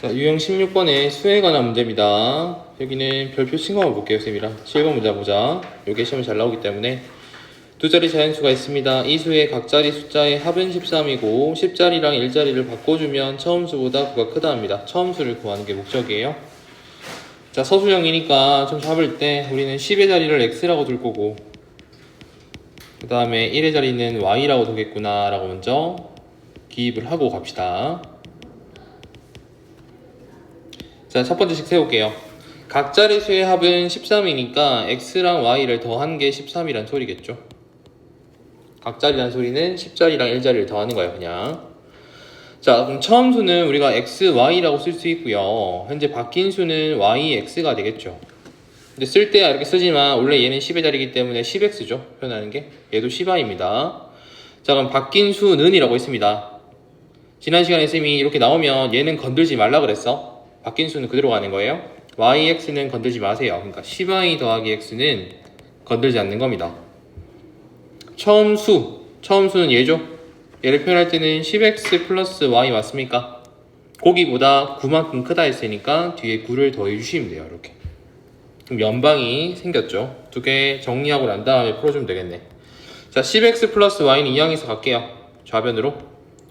자, 유형 16번의 수에 관한 문제입니다. 여기는 별표 친 것만 볼게요, 쌤이랑. 7번 문제 보자. 요게 시험에 잘 나오기 때문에. 두 자리 자연수가 있습니다. 이 수의 각 자리 숫자의 합은 13이고 10자리랑 1자리를 바꿔주면 처음 수보다 구가 크다 합니다. 처음 수를 구하는 게 목적이에요. 자, 서술형이니까 좀 잡을 때 우리는 10의 자리를 x라고 둘 거고 그 다음에 1의 자리는 y라고 두겠구나 라고 먼저 기입을 하고 갑시다. 자, 첫 번째 식 세울게요. 각 자리수의 합은 13이니까 x랑 y를 더한 게 13이란 소리겠죠. 각 자리란 소리는 10자리랑 1자리를 더하는 거예요, 그냥. 자, 그럼 처음 수는 우리가 x, y라고 쓸 수 있고요. 현재 바뀐 수는 y, x가 되겠죠. 근데 쓸 때야 이렇게 쓰지만 원래 얘는 10의 자리이기 때문에 10x죠, 표현하는 게. 얘도 10i입니다. 자, 그럼 바뀐 수는 이라고 했습니다. 지난 시간에 쌤이 이렇게 나오면 얘는 건들지 말라 그랬어. 바뀐 수는 그대로 가는 거예요. yx는 건들지 마세요. 그러니까 10i 더하기 x는 건들지 않는 겁니다. 처음 수는 얘죠. 얘를 표현할 때는 10x 플러스 y 맞습니까? 거기보다 9만큼 크다 했으니까 뒤에 9를 더해 주시면 돼요. 이렇게. 그럼 연방이 생겼죠. 두 개 정리하고 난 다음에 풀어주면 되겠네. 자, 10x 플러스 y는 이항에서 갈게요. 좌변으로.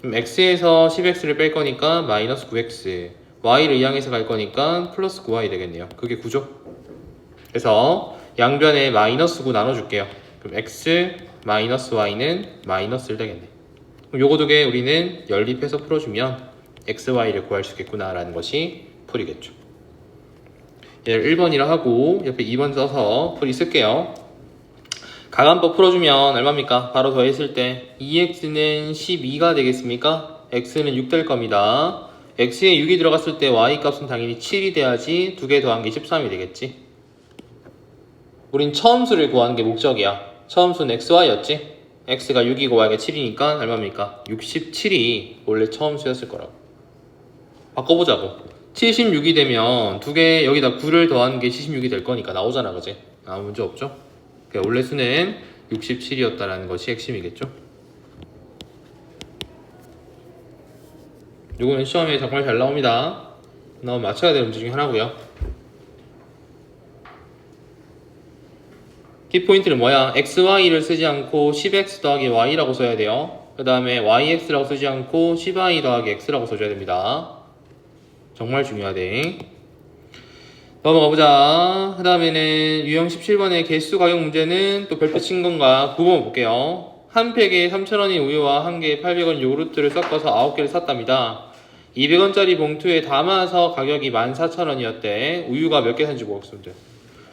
그럼 x에서 10x를 뺄 거니까 마이너스 9x, y를 이항해서 갈 거니까 플러스 9y 되겠네요. 그게 9죠. 그래서 양변에 마이너스 9 나눠줄게요. 그럼 x 마이너스 y는 마이너스 1 되겠네. 그럼 요거 두 개 우리는 연립해서 풀어주면 x, y를 구할 수 있겠구나 라는 것이 풀이겠죠. 얘를 1번이라 하고 옆에 2번 써서 풀이 쓸게요. 가간법 풀어주면 얼마입니까? 바로 더했을 때 2x는 12가 되겠습니까? x는 6 될 겁니다. x에 6이 들어갔을 때 y 값은 당연히 7이 돼야지 두 개 더한 게 13이 되겠지. 우린 처음 수를 구하는 게 목적이야. 처음 수는 xy였지? x가 6이고 y가 7이니까 얼마입니까? 67이 원래 처음 수였을 거라고. 바꿔보자고. 76이 되면 두 개 여기다 9를 더하는 게 76이 될 거니까 나오잖아, 그지? 아무 문제 없죠? 그러니까 원래 수는 67이었다라는 것이 핵심이겠죠? 요거는 시험에 정말 잘 나옵니다. 나오면 맞춰야 될 문제 중에 하나고요. 키포인트는 뭐야? xy를 쓰지 않고 10x 더하기 y라고 써야 돼요. 그 다음에 yx라고 쓰지 않고 10y 더하기 x라고 써줘야 됩니다. 정말 중요하대. 넘어가 보자. 그 다음에는 유형 17번의 개수 가격 문제는 또 별표 친 건가? 9번 볼게요. 한 팩에 3,000원인 우유와 한 개에 800원 요구르트를 섞어서 9개를 샀답니다. 200원짜리 봉투에 담아서 가격이 14,000원이었대. 우유가 몇 개 산지 모르겠으면 돼.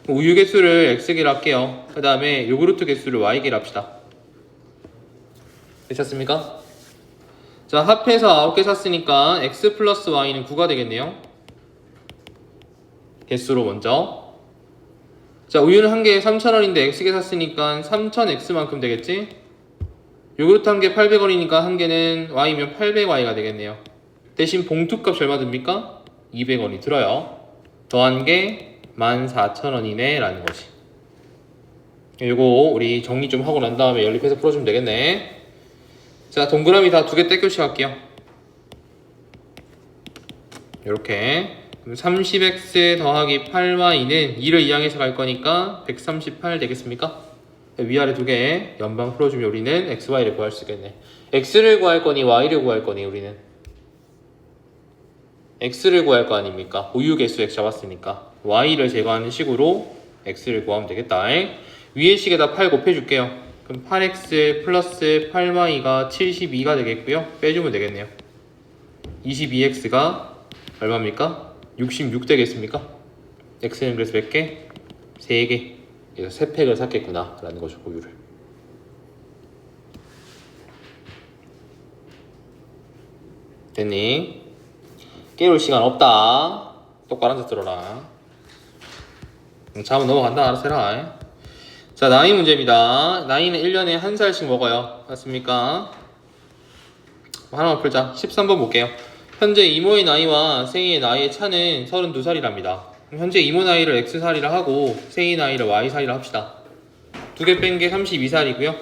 우유 개수를 x개로 할게요. 그 다음에 요구르트 개수를 y개로 합시다. 되셨습니까? 자, 합해서 9개 샀으니까 x 플러스 y는 9가 되겠네요. 개수로 먼저. 자, 우유는 한 개에 3,000원인데 x개 샀으니까 3,000x만큼 되겠지? 요구르트 한 개 800원이니까 한 개는 y면 800y가 되겠네요. 대신 봉투값이 얼마 듭니까? 200원이 들어요. 더한 게 14,000원이네 라는 것이. 요거 우리 정리 좀 하고 난 다음에 연립해서 풀어주면 되겠네. 자, 동그라미 다 두 개 떼교시 할게요. 요렇게 30x 더하기 8y는 2를 이항해서 갈 거니까 138 되겠습니까? 위아래 두 개 연방 풀어주면 우리는 x, y를 구할 수 있겠네. x를 구할 거니 y를 구할 거니 우리는 x를 구할 거 아닙니까? 우유 개수 x 잡았으니까 y를 제거하는 식으로 x를 구하면 되겠다. 위에 식에다 8 곱해줄게요. 그럼 8x 플러스 8y가 72가 되겠고요. 빼주면 되겠네요. 22x가 얼마입니까? 66 되겠습니까? x는 그래서 몇 개? 3개. 그래서 3팩을 샀겠구나 라는 거죠, 우유를. 됐니? 깨울 시간 없다. 똑바로 앉아 들어라. 잠은 넘어간다. 알아서 해라. 자, 나이 문제입니다. 나이는 1년에 한 살씩 먹어요. 맞습니까? 하나만 풀자. 13번 볼게요. 현재 이모의 나이와 생이의 나이의 차는 32살이랍니다. 현재 이모 나이를 x살이라 하고 생이 나이를 y살이라 합시다. 두 개 뺀 게 32살이고요.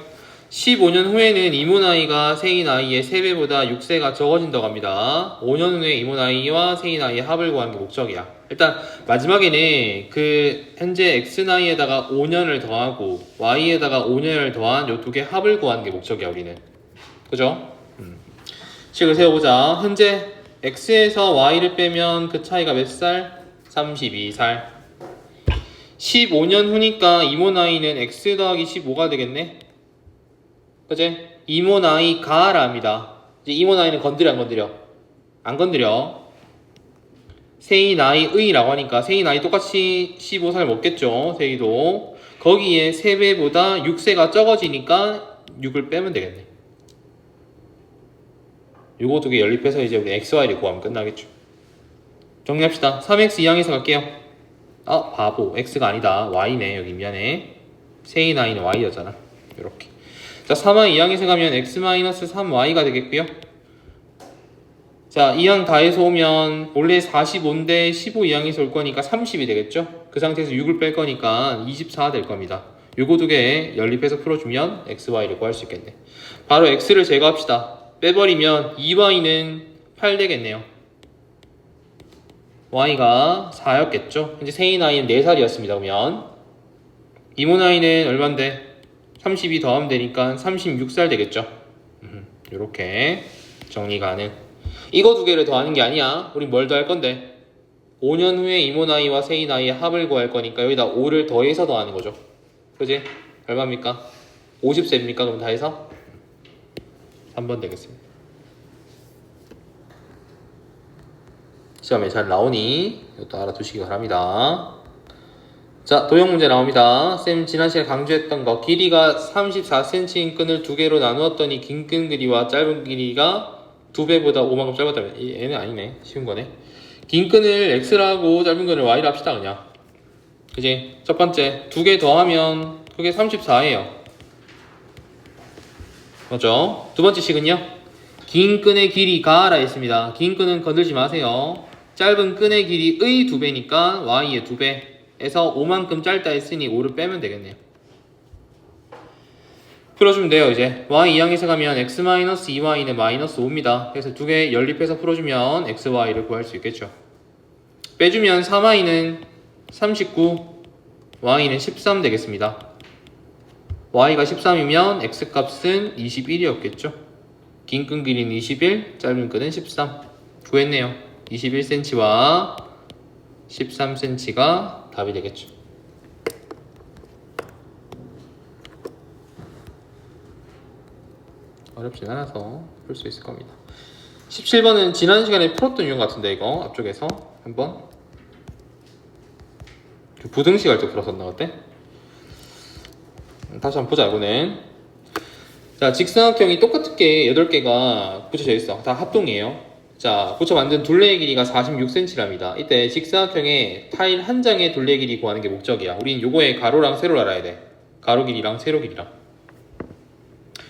15년 후에는 이모 나이가 세이 나이의 3배보다 6세가 적어진다고 합니다. 5년 후에 이모 나이와 세이 나이의 합을 구하는 게 목적이야. 일단 마지막에는 그 현재 x 나이에다가 5년을 더하고 y에다가 5년을 더한 요 두 개 합을 구하는 게 목적이야 우리는. 그죠? 식을 세워보자. 현재 x에서 y를 빼면 그 차이가 몇 살? 32살. 15년 후니까 이모 나이는 x 더하기 15가 되겠네. 그치? 이모 나이가 랍니다. 이제 이모 나이는 건드려 안 건드려? 안 건드려. 세이 나이의라고 하니까 세이 나이 똑같이 15살 먹겠죠. 세이도. 거기에 3배보다 6세가 적어지니까 6을 빼면 되겠네. 요거 두 개 연립해서 이제 우리 XY를 구하면 끝나겠죠. 정리합시다. 3X 이항에서 갈게요. 아 바보. X가 아니다. Y네. 여기 미안해. 세이 나이는 Y였잖아. 요렇게. 자 3Y 이항에서 가면 X-3Y가 되겠고요. 자, 2항 다해서 오면 원래 45인데 15 이항에서 올 거니까 30이 되겠죠? 그 상태에서 6을 뺄 거니까 24 될 겁니다. 요거 두 개 연립해서 풀어주면 XY를 구할 수 있겠네. 바로 X를 제거합시다. 빼버리면 2Y는 8 되겠네요. Y가 4였겠죠? 현재 세이 나이는 4살이었습니다. 그러면 이모 나이는 얼만데? 32 더하면 되니까 36살 되겠죠? 요렇게 정리 가능. 이거 두 개를 더하는 게 아니야. 우린 뭘 더할 건데? 5년 후에 이모 나이와 세이 나이의 합을 구할 거니까 여기다 5를 더해서 더하는 거죠. 그지? 얼마입니까? 50세입니까? 그럼 다 해서? 3번 되겠습니다. 시험에 잘 나오니 이것도 알아두시기 바랍니다. 자, 도형 문제 나옵니다. 쌤 지난 시간에 강조했던 거, 길이가 34cm인 끈을 두 개로 나누었더니 긴 끈 길이와 짧은 길이가 2배보다 5만큼 짧았다면 얘는 아니네. 쉬운 거네. 긴 끈을 x라고 짧은 끈을 y라 합시다. 그냥 그지? 첫 번째 두 개 더하면 그게 34예요. 맞죠? 두 번째 식은요, 긴 끈의 길이가 라 했습니다. 긴 끈은 건들지 마세요. 짧은 끈의 길이의 2배니까 y의 2배에서 5만큼 짧다 했으니 5를 빼면 되겠네요. 풀어주면 돼요. 이제 y 이항에서 가면 x-2y는 마이너스 5입니다. 그래서 두 개 연립해서 풀어주면 xy를 구할 수 있겠죠. 빼주면 3y는 39, y는 13 되겠습니다. y가 13이면 x값은 21이었겠죠. 긴 끈 길이는 21, 짧은 끈은 13. 구했네요. 21cm와 13cm가 답이 되겠죠. 어렵진 않아서 풀 수 있을 겁니다. 17번은 지난 시간에 풀었던 유형 같은데, 이거 앞쪽에서 한번 부등식 할 때 풀었었나 그때? 다시 한번 보자. 이거는 자, 직사각형이 똑같게 8개가 붙여져 있어. 다 합동이에요. 자, 붙여 만든 둘레의 길이가 46cm랍니다. 이때 직사각형의 타일 한 장의 둘레 길이 구하는 게 목적이야. 우린 요거의 가로랑 세로를 알아야 돼. 가로 길이랑 세로 길이랑.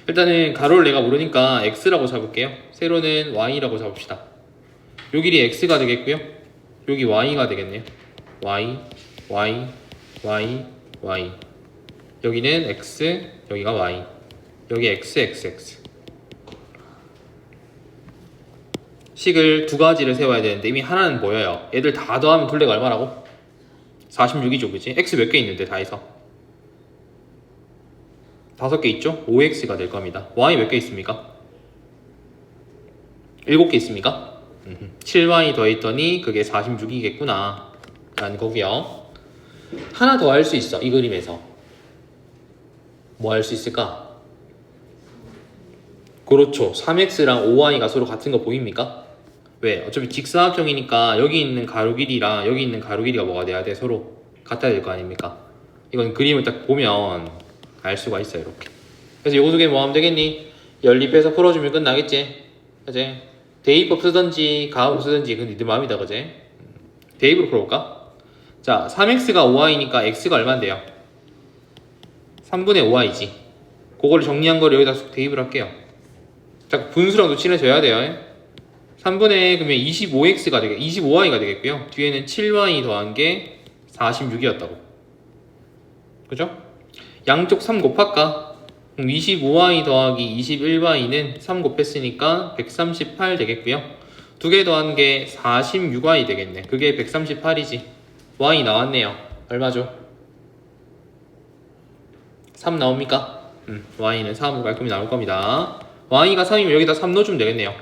일단은 가로를 내가 모르니까 x라고 잡을게요. 세로는 y라고 잡읍시다. 요 길이 x가 되겠고요. 여기 y가 되겠네요. y, y, y, y. 여기는 x, 여기가 y. 여기 x, x, x. 식을 두 가지를 세워야 되는데 이미 하나는 보여요. 얘들 다 더하면 둘레가 얼마라고? 46이죠, 그치? x 몇 개 있는데 다 해서 5개 있죠? 5x가 될 겁니다. y 몇 개 있습니까? 7개 있습니까? 7y 더했더니 그게 46이겠구나 라는 거고요. 하나 더 할 수 있어. 이 그림에서 뭐 할 수 있을까? 그렇죠. 3x랑 5y가 서로 같은 거 보입니까? 왜? 어차피 직사각형이니까 여기 있는 가로 길이랑 여기 있는 가로 길이가 뭐가 돼야 돼? 서로 같아야 될 거 아닙니까? 이건 그림을 딱 보면 알 수가 있어요. 이렇게. 그래서 요거 두 개 뭐 하면 되겠니? 연립해서 풀어주면 끝나겠지? 그치? 대입법 쓰든지 가압법 쓰든지 그건 니들 마음이다. 그치? 대입으로 풀어볼까? 자, 3x가 5y니까 x가 얼만데요? 3분의 5y지. 그거를 정리한 거를 여기다 대입을 할게요. 자, 분수랑도 친해져야 돼요. 3분의 그러면 25x가 되겠, 25y가 되겠고요. 뒤에는 7y 더한 게 46이었다고. 그죠? 양쪽 3 곱할까? 그럼 25y 더하기 21y는 3 곱했으니까 138 되겠고요. 두 개 더한 게 46y 되겠네. 그게 138이지. y 나왔네요. 얼마죠? 3 나옵니까? y는 3으로 깔끔히 나올 겁니다. y가 3이면 여기다 3 넣어주면 되겠네요.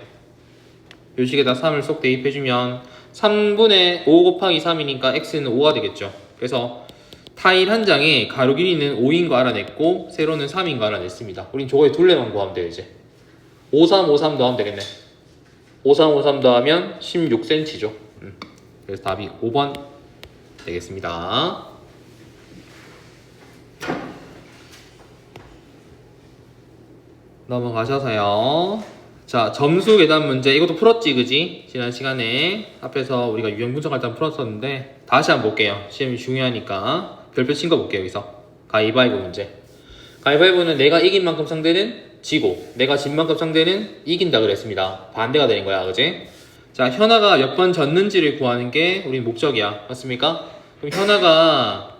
요 식에다 3을 쏙 대입해주면 3분의 5 곱하기 3이니까 x는 5가 되겠죠. 그래서 타일 한 장에 가로 길이는 5인 거 알아냈고 세로는 3인 거 알아냈습니다. 우린 저거에 둘레만 구하면 돼요. 이제 5353 더하면 되겠네. 5353 더하면 16cm죠. 그래서 답이 5번 되겠습니다. 넘어가셔서요. 자, 점수 계산 문제. 이것도 풀었지, 그지? 지난 시간에 앞에서 우리가 유형 분석할 때 풀었었는데 다시 한번 볼게요. 시험이 중요하니까 별표 친 거 볼게요. 여기서 가위바위보 문제. 가위바위보는 내가 이긴 만큼 상대는 지고 내가 진 만큼 상대는 이긴다 그랬습니다. 반대가 되는 거야, 그지? 자, 현아가 몇 번 졌는지를 구하는 게 우리 목적이야. 맞습니까? 그럼 현아가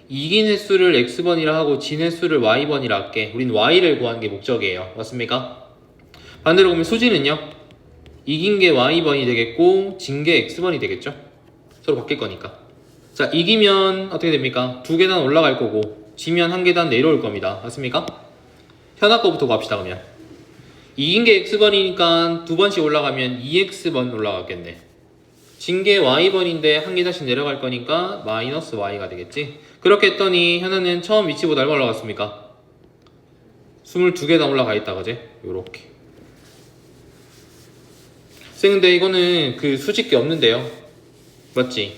이긴 횟수를 x번이라 하고 진 횟수를 y번이라 할게. 우린 y를 구하는 게 목적이에요. 맞습니까? 반대로 보면 수지는요. 이긴 게 y번이 되겠고 진 게 x번이 되겠죠. 서로 바뀔 거니까. 자, 이기면 어떻게 됩니까? 두 계단 올라갈 거고 지면 한 계단 내려올 겁니다. 맞습니까? 현아 거부터 봅시다. 그러면 이긴 게 x번이니까 두 번씩 올라가면 2x번 올라가겠네. 진 게 y번인데 한 계단씩 내려갈 거니까 마이너스 y가 되겠지. 그렇게 했더니 현아는 처음 위치보다 얼마 올라갔습니까? 22계단 올라가 있다, 그지? 요렇게. 쌤, 근데 이거는 그 수직계 없는데요? 맞지?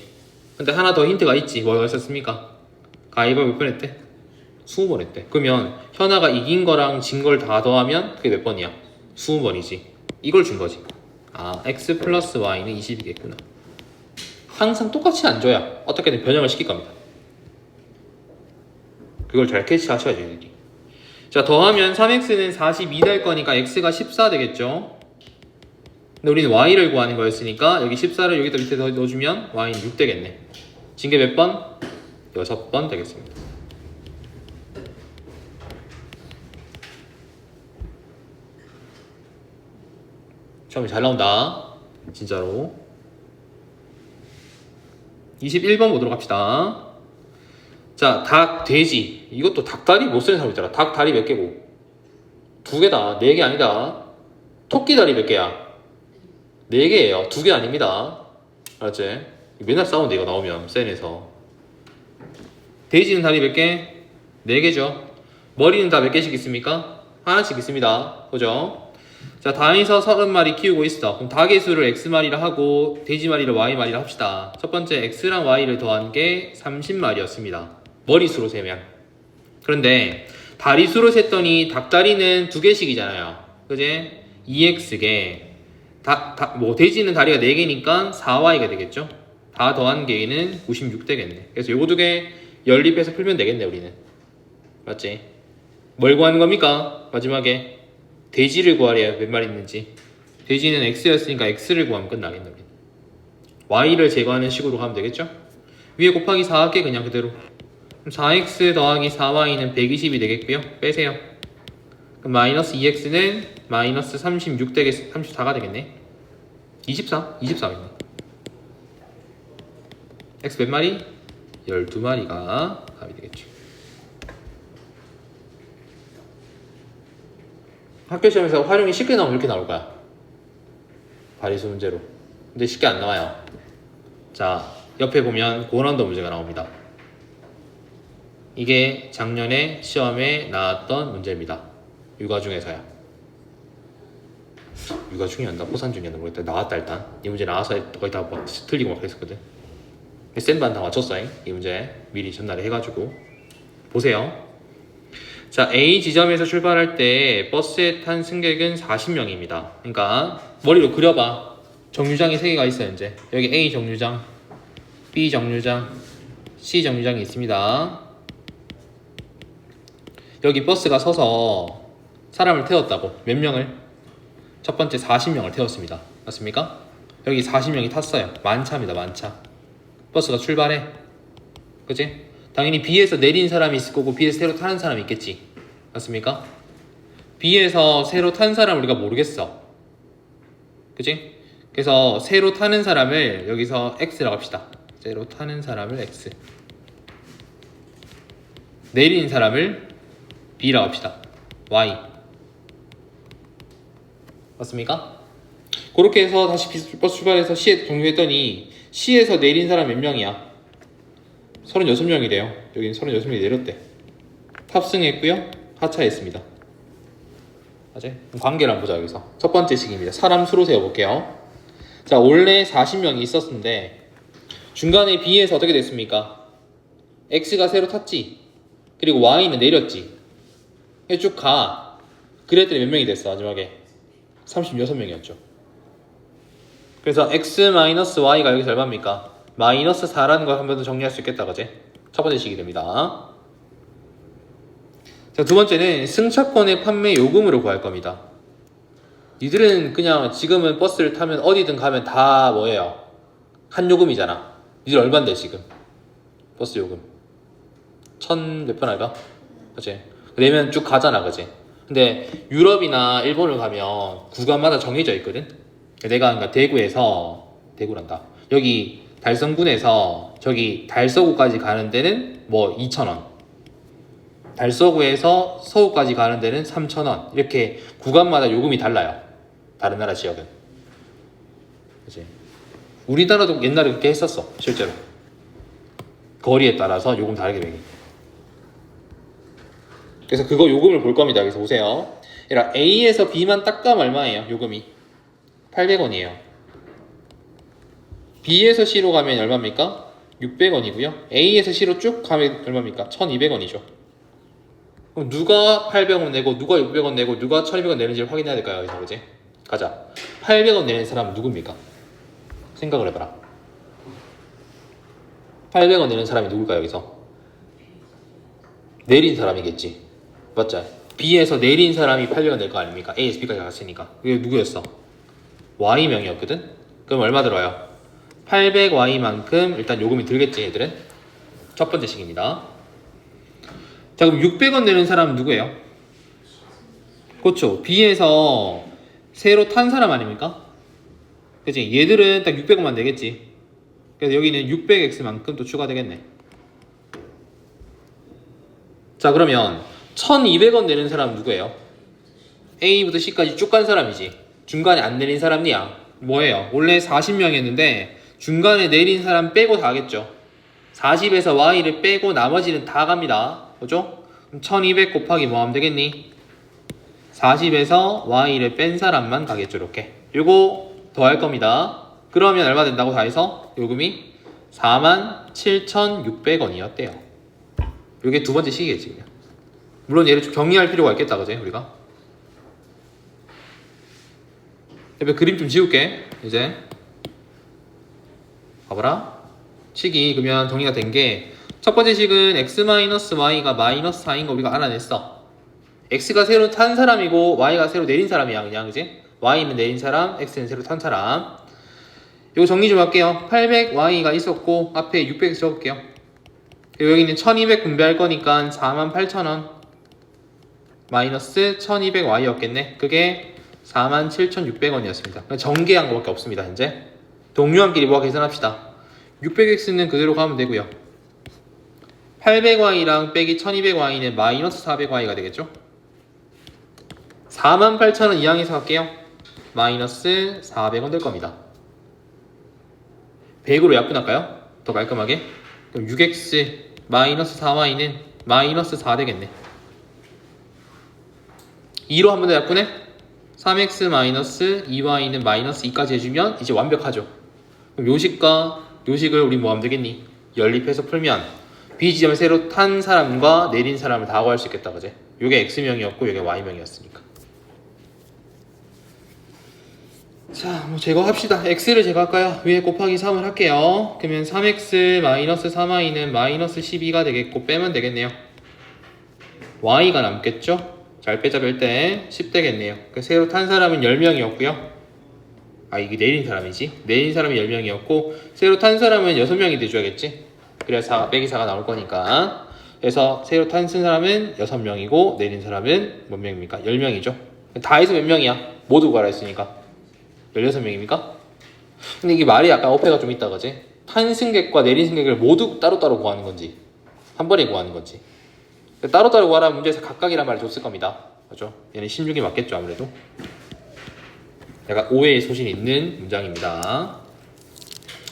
근데 하나 더 힌트가 있지. 뭐가 있었습니까? 가위바위보 몇 번 했대? 20번 했대. 그러면 현아가 이긴 거랑 진 걸 다 더하면 그게 몇 번이야? 20번이지. 이걸 준 거지. 아, x 플러스 y는 20이겠구나. 항상 똑같이 안 줘야 어떻게든 변형을 시킬 겁니다. 그걸 잘 캐치하셔야죠, 여기. 자, 더하면 3x는 42 될 거니까 x가 14 되겠죠? 근데 우리는 y를 구하는 거였으니까 여기 14를 여기다 밑에 넣어주면 y는 6 되겠네. 진 게 몇 번? 6번 되겠습니다. 시험이 잘 나온다. 진짜로. 21번 보도록 합시다. 자, 닭, 돼지. 이것도 닭다리 못 쓰는 사람 있잖아. 닭 다리 몇 개고? 2개다. 4개 아니다. 토끼 다리 몇 개야? 4개예요. 2개 아닙니다. 알았지? 맨날 싸우는데 이거 나오면 센에서. 돼지는 다리 몇 개? 4개죠. 머리는 다 몇 개씩 있습니까? 하나씩 있습니다. 그죠? 자, 다에서 30마리 키우고 있어. 그럼 닭의 수를 x마리라 하고 돼지마리를 y마리라 합시다. 첫 번째 x랑 y를 더한 게 30마리였습니다. 머리수로 세면. 그런데 다리수로 셌더니 닭다리는 2개씩이잖아요. 그지? 2x개. 돼지는 다리가 4개니까 4y가 되겠죠? 다 더한 개는 96 되겠네. 그래서 요거 2개 연립해서 풀면 되겠네, 우리는. 맞지? 뭘 구하는 겁니까? 마지막에 돼지를 구하래요. 몇 마리 있는지. 돼지는 x였으니까 x를 구하면 끝나겠네, 우리는. y를 제거하는 식으로 가면 되겠죠? 위에 곱하기 4 할게, 그냥 그대로. 그럼 4x 더하기 4y는 120이 되겠고요. 빼세요. 그럼 마이너스 2x는 마이너스 36 되겠, 34가 되겠네. 24겠네. x 몇 마리? 12마리가 답이 되겠죠. 학교 시험에서 활용이 쉽게 나오면 이렇게 나올 거야. 다리수 문제로. 근데 쉽게 안 나와요. 자, 옆에 보면 고난도 문제가 나옵니다. 이게 작년에 시험에 나왔던 문제입니다. 육아 중에서요. 육아 중이었나? 포산 중이었나 모르겠다. 나왔다 일단. 이 문제 나와서 거의 다 뭐 틀리고 막 그랬었거든. 센반 다 맞췄어. 이 문제 미리 전날에 해가지고 보세요. 자, A 지점에서 출발할 때 버스에 탄 승객은 40명입니다. 그러니까 머리로 그려봐. 정류장이 3개가 있어요. 이제 여기 A 정류장, B 정류장, C 정류장이 있습니다. 여기 버스가 서서 사람을 태웠다고. 몇 명을? 첫 번째 40명을 태웠습니다. 맞습니까? 여기 40명이 탔어요. 만차입니다. 만차. 버스가 출발해. 그치? 당연히 B에서 내린 사람이 있을 거고 B에서 새로 타는 사람이 있겠지. 맞습니까? B에서 새로 탄 사람을 우리가 모르겠어. 그치? 그래서 새로 타는 사람을 여기서 X라고 합시다. 새로 타는 사람을 X. 내리는 사람을 B라고 합시다. Y. 맞습니까? 그렇게 해서 다시 버스 출발해서 C에 종료했더니 C에서 내린 사람 몇 명이야? 36명이래요. 여기는 36명이 내렸대. 탑승했고요. 하차했습니다. 맞아요? 관계를 한번 보자. 여기서 첫 번째 식입니다. 사람 수로 세워볼게요. 자, 원래 40명이 있었는데 중간에 B에서 어떻게 됐습니까? X가 새로 탔지. 그리고 Y는 내렸지. 쭉 가. 그랬더니 몇 명이 됐어? 마지막에 36명이었죠. 그래서 X-Y가 여기서 얼마입니까? 마이너스 4라는 걸 한 번 더 정리할 수 있겠다. 그지? 첫 번째 식이 됩니다. 자, 두 번째는 승차권의 판매 요금으로 구할 겁니다. 니들은 그냥 지금은 버스를 타면 어디든 가면 다 뭐예요? 한 요금이잖아. 니들 얼만데 지금? 버스 요금 1000 몇 편 할까? 그치? 내면 쭉 가잖아. 그치? 근데 유럽이나 일본을 가면 구간마다 정해져 있거든? 내가 그러니까 대구란다. 여기 달성군에서 저기 달서구까지 가는 데는 뭐 2,000원. 달서구에서 서울까지 가는 데는 3,000원. 이렇게 구간마다 요금이 달라요. 다른 나라 지역은. 그치? 우리나라도 옛날에 그렇게 했었어. 실제로. 거리에 따라서 요금 다르게 매기. 그래서 그거 요금을 볼 겁니다. 여기서 보세요. 그러니까 A에서 B만 딱 가면 얼마예요? 요금이 800원이에요. B에서 C로 가면 얼마입니까? 600원이고요. A에서 C로 쭉 가면 얼마입니까? 1200원이죠. 그럼 누가 800원 내고 누가 600원 내고 누가 1200원 내는지를 확인해야 될까요? 여기서 그지? 가자. 800원 내는 사람은 누굽니까? 생각을 해봐라. 800원 내는 사람이 누굴까요? 여기서 내린 사람이겠지. 맞죠? B에서 내린 사람이 800원 낼 거 아닙니까? A에서 B까지 갔으니까. 이게 누구였어? Y명이었거든? 그럼 얼마 들어요? 800Y만큼 일단 요금이 들겠지, 얘들은? 첫 번째 식입니다. 자, 그럼 600원 내는 사람은 누구예요? 그렇죠. B에서 새로 탄 사람 아닙니까? 그치? 얘들은 딱 600원만 내겠지. 그래서 여기는 600X만큼 또 추가되겠네. 자, 그러면 1200원 내는 사람은 누구예요? A부터 C까지 쭉 간 사람이지. 중간에 안 내린 사람이야. 뭐예요? 원래 40명이었는데 중간에 내린 사람 빼고 다 하겠죠. 40에서 Y를 빼고 나머지는 다 갑니다. 그죠? 그럼 1200 곱하기 뭐 하면 되겠니? 40에서 Y를 뺀 사람만 가겠죠. 이렇게. 요거 더 할 겁니다. 그러면 얼마 된다고 다 해서? 요금이 47,600원이었대요. 요게 두 번째 식이겠지. 그냥. 물론 얘를 좀 정리할 필요가 있겠다. 그지? 우리가. 옆에 그림 좀 지울게. 이제 봐봐라. 식이 그러면 정리가 된 게 첫 번째 식은 x-y가 마이너스 4인 거 우리가 알아냈어. x가 새로 탄 사람이고 y가 새로 내린 사람이야. 그냥 그지? y는 내린 사람, x는 새로 탄 사람. 이거 정리 좀 할게요. 800y가 있었고 앞에 600 적을게요. 그리고 여기는 1200 분배할 거니까 48,000원 마이너스 1200y였겠네. 그게 47,600원이었습니다. 정계한 거밖에 없습니다. 현재 동료한끼리 모아 계산합시다. 600x는 그대로 가면 되고요. 800y랑 빼기 1200y는 마이너스 400y가 되겠죠. 48,000원 이항해서 할게요. 마이너스 400원 될 겁니다. 100으로 약분할까요? 더 깔끔하게. 그럼 6x 마이너스 4y는 마이너스 4 되겠네. 2로 한 번 더 약분해. 3x 마이너스 2y는 마이너스 2까지 해주면 이제 완벽하죠. 그럼 요식과 요식을 우리 뭐 하면 되겠니? 연립해서 풀면 B지점에 새로 탄 사람과 내린 사람을 다 구할 수 있겠다. 그제? 요게 X명이었고 요게 Y명이었으니까. 자, 뭐 제거합시다. X를 제거할까요? 위에 곱하기 3을 할게요. 그러면 3x 마이너스 3y는 마이너스 12가 되겠고 빼면 되겠네요. Y가 남겠죠? 잘 빼자 뺄 때 10 되겠네요. 그러니까 새로 탄 사람은 10명이었고요. 아, 이게 내린 사람이지. 내린 사람이 10명이었고 새로 탄 사람은 6명이 돼줘야겠지. 그래야 4 빼기 4가 나올 거니까 그래서 새로 탄 쓴 사람은 6명이고 내린 사람은 몇 명입니까? 10명이죠. 다 해서 몇 명이야? 모두 구하라 했으니까 16명입니까? 근데 이게 말이 약간 어폐가 좀 있다 그지? 탄 승객과 내린 승객을 모두 따로따로 구하는 건지 한 번에 구하는 건지 따로따로 구하라는 문제에서 각각이란 말을 줬을 겁니다. 그죠? 얘는 16이 맞겠죠 아무래도. 약간 오해의 소신이 있는 문장입니다.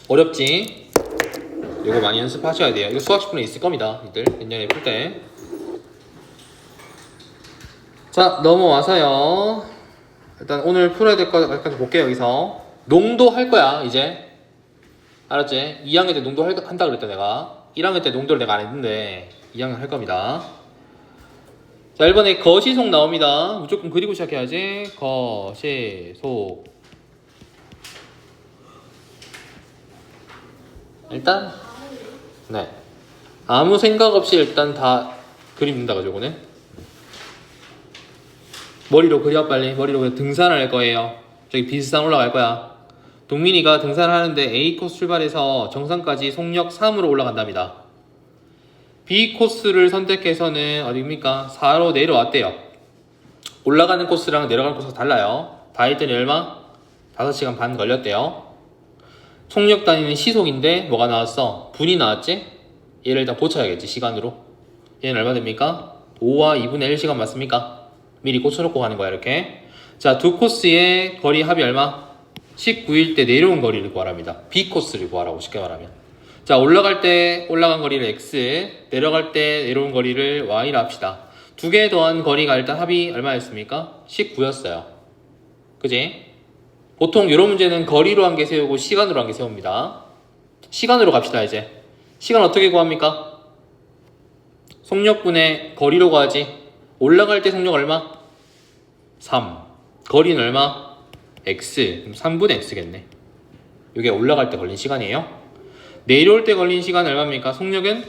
어렵지? 이거 많이 연습하셔야 돼요. 이거 수학 10분에 있을 겁니다. 이들 내년에 풀 때. 자, 넘어와서요. 일단 오늘 풀어야 될 거 약간 볼게요. 여기서 농도 할 거야 이제. 알았지? 2학년 때 농도 한다 그랬다 내가. 1학년 때 농도를 내가 안 했는데 2학년 할 겁니다. 자, 1번에 거시속 나옵니다. 무조건 그리고 시작해야지. 거시속. 일단 네, 아무 생각 없이 일단 다 그립니다. 가지고는 머리로 그려. 빨리 머리로 그려. 등산을 할 거예요. 저기 비스산 올라갈 거야. 동민이가 등산을 하는데 A 코스 출발해서 정상까지 속력 3으로 올라간답니다. B 코스를 선택해서는 어디입니까? 4로 내려왔대요. 올라가는 코스랑 내려가는 코스가 달라요. 다 했더니 얼마? 5시간 반 걸렸대요. 속력 단위는 시속인데 뭐가 나왔어? 분이 나왔지? 얘를 일단 고쳐야겠지 시간으로. 얘는 얼마 됩니까? 5와 2분의 1시간 맞습니까? 미리 고쳐놓고 가는 거야 이렇게. 자, 두 코스의 거리 합이 얼마? 19일 때 내려온 거리를 구하랍니다. B 코스를 구하라고 쉽게 말하면. 자, 올라갈 때 올라간 거리를 X, 내려갈 때 내려온 거리를 Y라 합시다. 두 개 더한 거리가 일단 합이 얼마였습니까? 19였어요. 그지? 보통 이런 문제는 거리로 한 개 세우고 시간으로 한 개 세웁니다. 시간으로 갑시다 이제. 시간 어떻게 구합니까? 속력분의 거리로 구하지. 올라갈 때 속력 얼마? 3. 거리는 얼마? X. 그럼 3분의 X겠네. 이게 올라갈 때 걸린 시간이에요. 내려올 때 걸린 시간은 얼마입니까? 속력은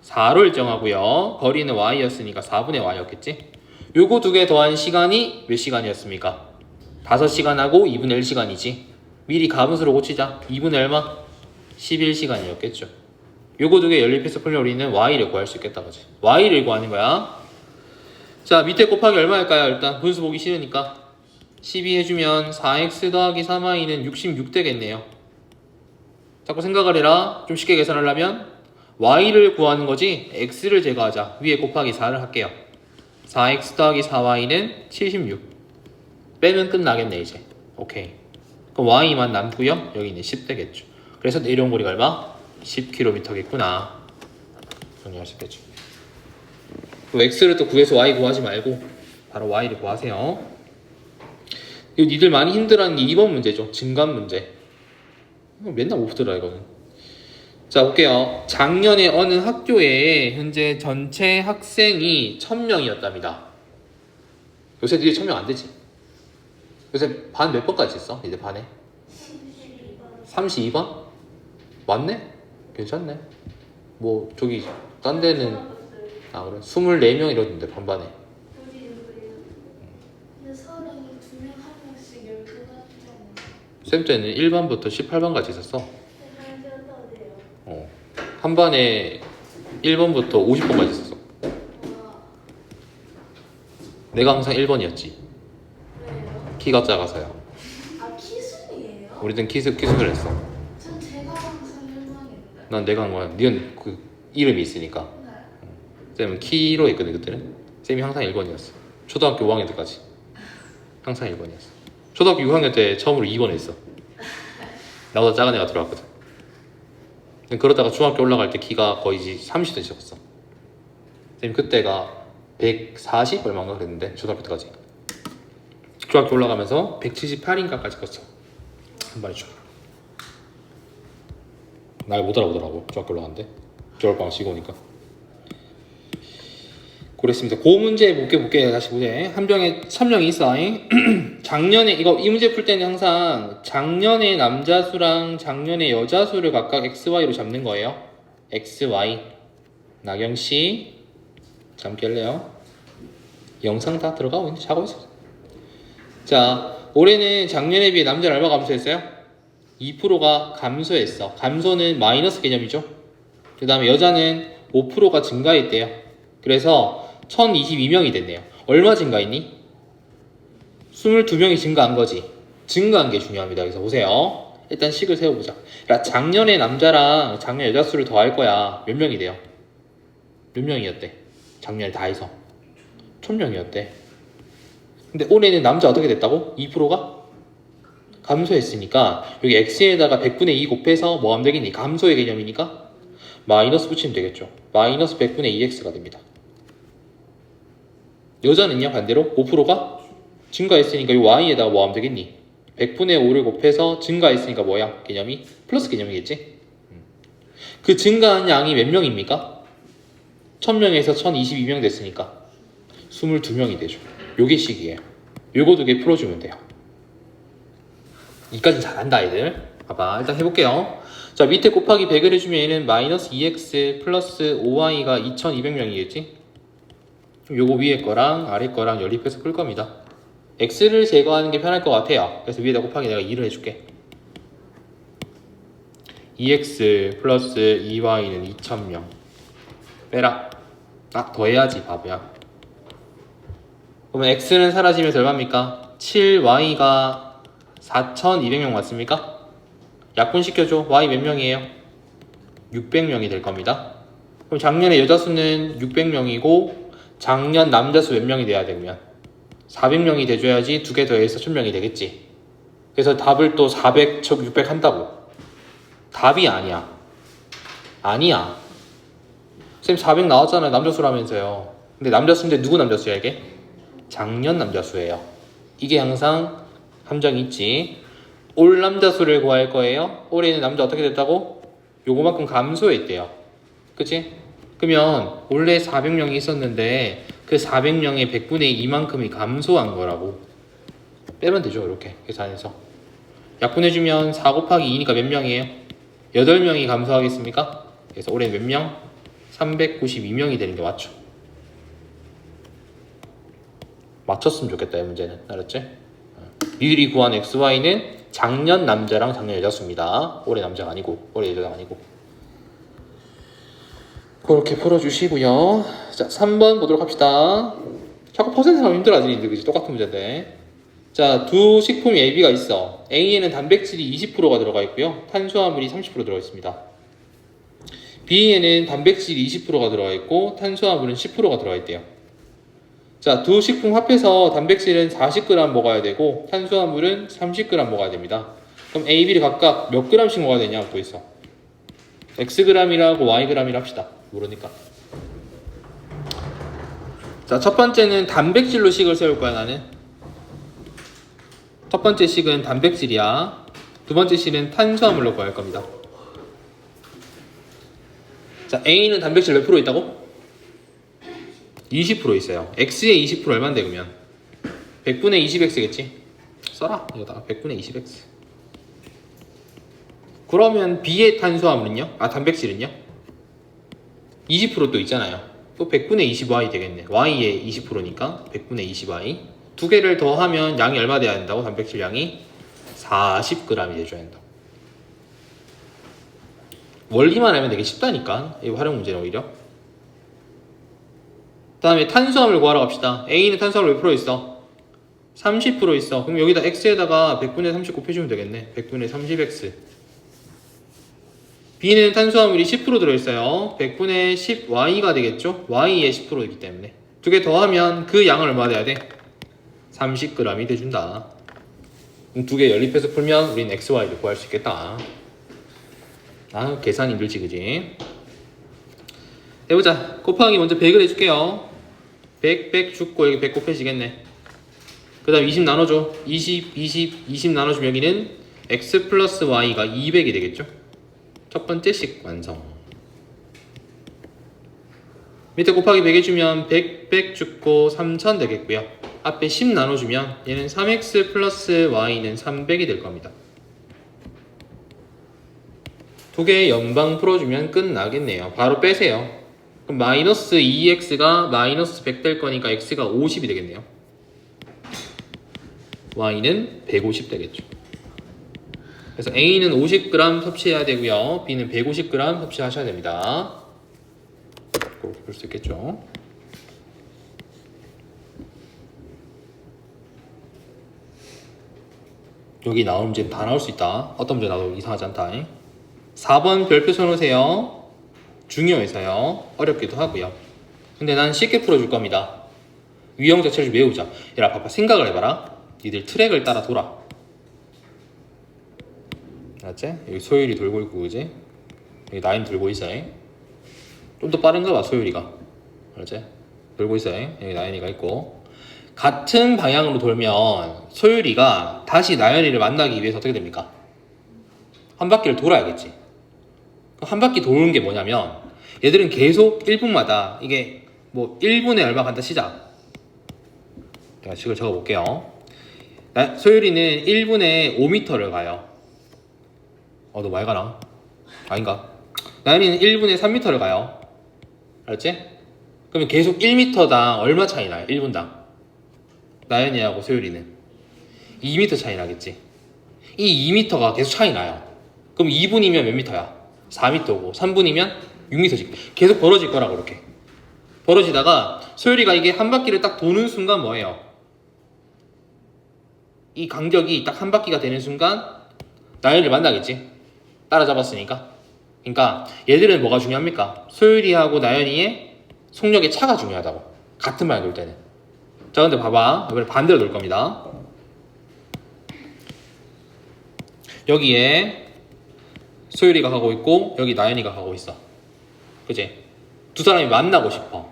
4로 일정하고요. 거리는 Y였으니까 4분의 Y였겠지. 요거 두 개 더한 시간이 몇 시간이었습니까? 5시간하고 2분의 1시간이지. 미리 가분수로 고치자. 2분의 얼마? 11시간이었겠죠. 요거 두 개 연립해서 풀면 우리는 Y를 구할 수 있겠다 그지? Y를 구하는 거야. 자, 밑에 곱하기 얼마일까요? 일단 분수 보기 싫으니까 12 해주면 4x 더하기 3y는 66 되겠네요. 자꾸 생각을 해라. 좀 쉽게 계산하려면 y를 구하는 거지 x를 제거하자. 위에 곱하기 4를 할게요. 4x 더하기 4y는 76. 빼면 끝나겠네 이제. 오케이. 그럼 y만 남고요. 여기는 10 되겠죠. 그래서 내려온 거리가 얼마? 10km겠구나. 정리할 수 있겠죠. x를 또 구해서 y 구하지 말고 바로 y를 구하세요. 이거 니들 많이 힘들어하는 게 2번 문제죠. 증감 문제. 맨날 못 들어 이거는. 자, 볼게요. 작년에 어느 학교에 현재 전체 학생이 1000명이었답니다. 요새 니들 1000명 안 되지? 요새 반 몇 번까지 있어? 이제 반에? 32번? 맞네? 괜찮네. 뭐 저기 딴 데는 아 그래? 24명 이러던데 반반에. 쌤 때는 1반부터 18반까지 있었어. 한 반에 1번부터 50번까지 있었어. 내가 항상 1번이었지. 키가 작아서요. 아, 키순이에요? 우리는 키순을 했어. 전 제가 항상 1번이었는데. 난 내가 한 거야. 니는 그 이름이 있으니까. 네. 쌤은 키로 했거든 그때는. 쌤이 항상 1번이었어. 초등학교 5학년 때까지 항상 1번이었어. 초등학교 6학년 때 처음으로 2번 했어. 나보다 작은 애가 들어왔거든. 그러다가 중학교 올라갈 때 키가 거의 30cm 컸어. 쌤 그때가 140 얼마인가 그랬는데 초등학교 때까지. 중학교 올라가면서 178인가까지 컸어. 한 번에 쭉. 날 못 알아보더라고 중학교 올라갔는데. 겨울방학 쉬고 오니까. 그랬습니다. 그 문제 볼게요. 다시 보세. 한 병에 3명이 있어. 작년에 이 문제 풀 때는 항상 작년의 남자 수랑 작년의 여자 수를 각각 XY로 잡는 거예요. XY. 나경 씨 잠기 할래요? 영상 다 들어가고 있는데 자고 있어. 자, 올해는 작년에 비해 남자는 얼마 감소했어요? 2%가 감소했어. 감소는 마이너스 개념이죠. 그 다음에 여자는 5%가 증가했대요. 그래서 1022명이 됐네요. 얼마 증가했니? 22명이 증가한 거지. 증가한 게 중요합니다. 그래서 보세요. 일단 식을 세워보자. 그러니까 작년에 남자랑 작년 여자 수를 더할 거야. 몇 명이 돼요? 몇 명이었대? 작년에 다 해서 1000명이었대. 근데 올해는 남자 어떻게 됐다고? 2%가? 감소했으니까 여기 x에다가 100분의 2 곱해서 뭐 하면 되겠니? 감소의 개념이니까 마이너스 붙이면 되겠죠. 마이너스 100분의 2x가 됩니다. 여자는요 반대로 5%가 증가했으니까 이 y에다가 뭐 하면 되겠니? 100분의 5를 곱해서 증가했으니까 뭐야? 개념이? 플러스 개념이겠지? 그 증가한 양이 몇 명입니까? 1000명에서 1022명 됐으니까 22명이 되죠. 요게 식이에요. 요거 두 개 풀어주면 돼요. 이까지 잘한다 애들. 봐봐 일단 해볼게요. 자 밑에 곱하기 100을 해주면 얘는 마이너스 2x 플러스 5y가 2200명이겠지? 요거 위에 거랑 아래 거랑 연립해서 풀 겁니다. x를 제거하는 게 편할 것 같아요. 그래서 위에다 곱하기 내가 2를 해줄게. 2x 플러스 2y는 2000명 빼라. 아 더해야지 바보야. 그러면 x는 사라지면서 얼마입니까? 7y가 4200명 맞습니까? 약분시켜줘. y 몇 명이에요? 600명이 될 겁니다. 그럼 작년에 여자 수는 600명이고 작년 남자 수 몇 명이 돼야 되면 400명이 돼줘야지 두 개 더해서 1000명이 되겠지. 그래서 답을 또 400, 600 한다고. 답이 아니야. 아니야. 쌤 400 나왔잖아요. 남자 수라면서요. 근데 남자 수인데 누구 남자 수야 이게? 작년 남자 수예요. 이게 항상 함정이 있지. 올 남자 수를 구할 거예요. 올해는 남자 어떻게 됐다고? 요거만큼 감소했대요. 그치? 그러면 원래 400명이 있었는데 그 400명의 100분의 2만큼이 감소한 거라고 빼면 되죠. 이렇게 계산해서 약분해주면 4 곱하기 2니까 몇 명이에요? 8명이 감소하겠습니까? 그래서 올해 몇 명? 392명이 되는 게 맞죠. 맞췄으면 좋겠다 이 문제는. 알았지? 미리 구한 XY는 작년 남자랑 작년 여자 수입니다. 올해 남자가 아니고 올해 여자가 아니고. 그렇게 풀어주시고요. 자 3번 보도록 합시다. 자꾸 퍼센트 하면 힘들어지는데 그지? 똑같은 문제인데. 자 두 식품이 A, B가 있어. A에는 단백질이 20%가 들어가 있고요. 탄수화물이 30% 들어가 있습니다. B에는 단백질이 20%가 들어가 있고 탄수화물은 10%가 들어가 있대요. 자, 두 식품 합해서 단백질은 40g 먹어야 되고 탄수화물은 30g 먹어야 됩니다. 그럼 A, B를 각각 몇 g씩 먹어야 되냐 묻고 있어. Xg이라고 Yg이라 합시다. 모르니까. 자, 첫 번째는 단백질로 식을 세울 거야 나는. 첫 번째 식은 단백질이야. 두 번째 식은 탄수화물로 구할 겁니다. 자, A는 단백질 몇 프로 있다고? 20% 있어요. X의 20% 얼만데 그러면? 100분의 20X겠지? 써라 이거다가 100분의 20X. 그러면 B의 탄수화물은요? 아 단백질은요? 20%또 있잖아요. 또 100분의 20Y 되겠네. Y의 20%니까 100분의 20Y. 두 개를 더하면 양이 얼마 돼야 된다고? 단백질 양이 40g이 돼줘야 된다. 원리만 알면 되게 쉽다니까. 이 활용 문제는 오히려. 그 다음에 탄수화물 구하러 갑시다. A는 탄수화물 몇 프로 있어? 30% 있어. 그럼 여기다 X에다가 100분의 30 곱해주면 되겠네. 100분의 30X. B는 탄수화물이 10% 들어있어요. 100분의 10Y가 되겠죠? Y의 10%이기 때문에. 두 개 더하면 그 양을 얼마 돼야 돼? 30g이 돼준다. 두 개 연립해서 풀면 우린 XY를 구할 수 있겠다. 아, 계산 힘들지, 그지? 해보자. 곱하기 먼저 100을 해줄게요. 100 죽고 여기 100 곱해지겠네. 그 다음 20 나눠줘. 20 나눠주면 여기는 x 플러스 y가 200이 되겠죠. 첫 번째 식 완성. 밑에 곱하기 100 해주면 100 죽고 3000 되겠고요. 앞에 10 나눠주면 얘는 3x 플러스 y는 300이 될 겁니다. 두 개 연방 풀어주면 끝나겠네요. 바로 빼세요. 그럼 마이너스 2x가 마이너스 100 될 거니까 x가 50이 되겠네요. y는 150 되겠죠. 그래서 a는 50g 섭취해야 되고요. b는 150g 섭취하셔야 됩니다. 그렇게 볼 수 있겠죠. 여기 나온 문제는 다 나올 수 있다. 어떤 문제 나도 이상하지 않다. 4번 별표 써놓으세요. 중요해서요. 어렵기도 하고요. 근데 난 쉽게 풀어줄 겁니다. 유형 자체를 좀 외우자. 얘라 봐봐. 생각을 해봐라. 니들 트랙을 따라 돌아. 알았지? 여기 소율이 돌고 있고, 그지? 여기 나인 돌고 있어. 좀 더 빠른가 봐, 소율이가. 알았지? 돌고 있어. 여기 나인이가 있고. 같은 방향으로 돌면 소율이가 다시 나연이를 만나기 위해서 어떻게 됩니까? 한 바퀴를 돌아야겠지. 한 바퀴 도는 게 뭐냐면 얘들은 계속 1분마다 이게 뭐 1분에 얼마 간다 시작. 제가 식을 적어볼게요. 소율이는 1분에 5m를 가요. 너 많이 가나? 아닌가? 나연이는 1분에 3m를 가요. 알았지? 그러면 계속 1m당 얼마 차이 나요? 1분당. 나연이하고 소율이는 2m 차이 나겠지. 이 2m가 계속 차이 나요. 그럼 2분이면 몇 미터야? 4m고 3분이면 6m씩 계속 벌어질 거라고. 이렇게 벌어지다가 소율이가 이게 한 바퀴를 딱 도는 순간 뭐예요? 이 간격이 딱 한 바퀴가 되는 순간 나연이를 만나겠지. 따라잡았으니까. 그러니까 얘들은 뭐가 중요합니까? 소율이하고 나연이의 속력의 차가 중요하다고. 같은 방향 돌 때는. 자, 근데 봐봐. 이번에 반대로 돌 겁니다. 여기에 소율이가 가고 있고 여기 나연이가 가고 있어. 그치? 두 사람이 만나고 싶어.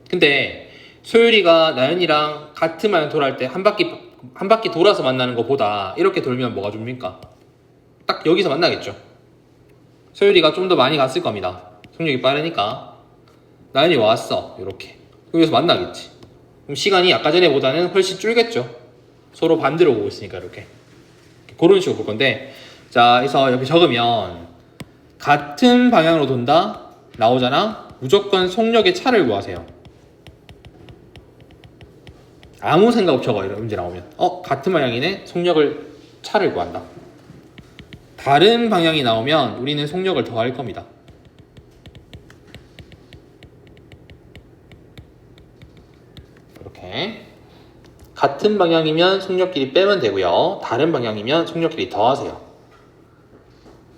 근데 소율이가 나연이랑 같은 방향 돌아갈 때 한 바퀴 돌아서 만나는 것보다 이렇게 돌면 뭐가 줍니까? 딱 여기서 만나겠죠. 소율이가 좀 더 많이 갔을 겁니다. 속력이 빠르니까. 나연이 왔어. 이렇게. 여기서 만나겠지. 그럼 시간이 아까 전에보다는 훨씬 줄겠죠. 서로 반대로 오고 있으니까 이렇게. 그런 식으로 볼 건데, 자, 그래서 여기 적으면 같은 방향으로 돈다 나오잖아. 무조건 속력의 차를 구하세요. 아무 생각 없이 적어. 이런 문제 나오면 같은 방향이네. 속력을 차를 구한다. 다른 방향이 나오면 우리는 속력을 더할 겁니다. 이렇게 같은 방향이면 속력끼리 빼면 되고요. 다른 방향이면 속력끼리 더하세요.